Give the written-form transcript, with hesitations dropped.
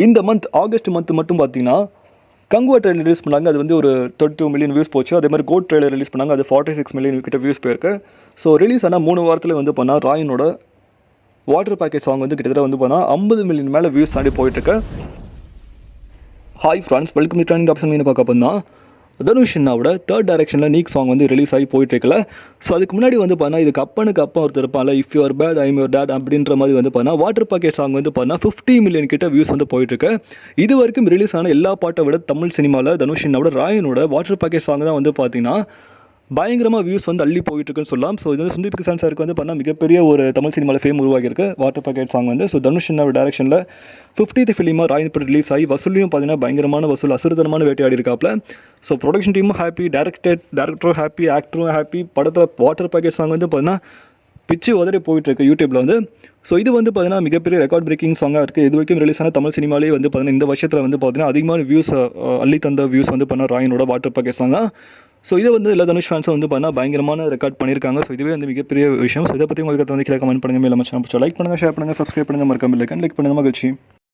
இந்த August month மட்டும் பார்த்தீங்கன்னா கங்குவா ட்ரெயிலர் ரிலீஸ் பண்ணாங்க. அது வந்து ஒரு 32 மில்லியன் வியூஸ் போச்சு. அதே மாதிரி கோட் ட்ரெயிலர் ரிலீஸ் பண்ணாங்க. அது 46 மில்லியன் கிட்ட வியூஸ் போயிருக்கு. ஸோ ரிலீஸ் ஆனால் 3 வாரத்தில் வந்து பண்ணால் ராயனோட வாட்டர் பாக்கெட் சாங் வந்து கிட்டத்தட்ட வந்து பண்ணால் 50 மில்லியன் மேலே வியூஸ் தாண்டி போயிட்டுருக்கு. Hi friends, welcome to trending tops. மீன் பார்க்க போனா தனுஷ் அண்ணாவோட தேர்ட் டைரக்ஷனில் நீக் சாங் வந்து ரிலீஸ் ஆகி போயிட்டுருக்கல. ஸோ அதுக்கு முன்னாடி வந்து பார்த்தா இதுக்கு அப்பனுக்கு அப்பா ஒருத்தர் இருப்பான்ல, if you are bad I'm your dad அப்படின்ற மாதிரி வந்து பார்த்தா வாட்டர் பாக்கெட் சாங் வந்து பார்த்தா 50 மில்லியன் கிட்ட வியூஸ் வந்து போயிட்டுருக்கு. இது வரைக்கும் ரிலீஸ் ஆன எல்லா பாட்டை விட தமிழ் சினிமாவில் தனுஷ் அண்ணாவோட ராயனோட வாட்டர் பாக்கெட் சாங் தான் வந்து பார்த்தீங்கன்னா பயங்கரமாக வியூஸ் வந்து அள்ளி போயிட்டுருக்குன்னு சொல்லலாம். ஸோ இது வந்து சுந்தீப் கிஷான் சாருக்கு வந்து பார்த்தா மிகப்பெரிய ஒரு தமிழ் சினிமாவில் ஃபேம் உருவாகியிருக்கு வாட்டர் பாக்கெட் சாங் வந்து. ஸோ தனுஷ் அண்ணாவோட டேரக்ஷனில் 50th ஃபிலிமாக ராயன் படம் ரிலீஸ் ஆகி வசூலையும் பார்த்தீங்கன்னா பயங்கரமான வசூல், அசுரதனமான வேட்டையாடி இருக்காப்புல. ஸோ ப்ரொடக்ஷன் டீமும் ஹாப்பி, டேரக்டரும் ஹாப்பி, ஆக்டரும் ஹாப்பி. படத்தில் வாட்டர் பாக்கெட் சாங் வந்து பார்த்தீங்கன்னா பிச்சு உதறி போயிட்டுருக்கு யூடியூப்பில் வந்து. ஸோ இது வந்து பார்த்தீங்கன்னா மிகப்பெரிய ரெக்கார்ட் பிரேக்கிங் சாங்காக இருக்குது. இது வரைக்கும் ரிலீஸ் ஆன தமிழ் சினிமாலே வந்து பார்த்தீங்கன்னா இந்த வருஷத்தில் வந்து பார்த்தீங்கன்னா அதிகமான வியூஸ் அள்ளி தந்த வியூஸ் வந்து பார்த்தீங்கன்னா ராயனோட வாட்டர் பாக்கெட் சாங் தான். ஸோ இதை வந்து எல்லா தனுஷ் ஃபேன்ஸும் வந்து பார்த்தீங்கன்னா பயங்கரமான ரெக்கார்ட் பண்ணியிருக்காங்க. ஸோ இதுவே வந்து மிகப்பெரிய விஷயம். ஸோ இதை பற்றி உங்களுக்கு வந்து கீழே கமெண்ட் பண்ணுங்கள். இல்லை மச்சான் லைக் பண்ணுங்கள், ஷேர் பண்ணுங்கள், சப்ஸ்கிரைப் பண்ணுங்கள், மறக்காம லைக் பண்ணுங்கள். மகிழ்ச்சி.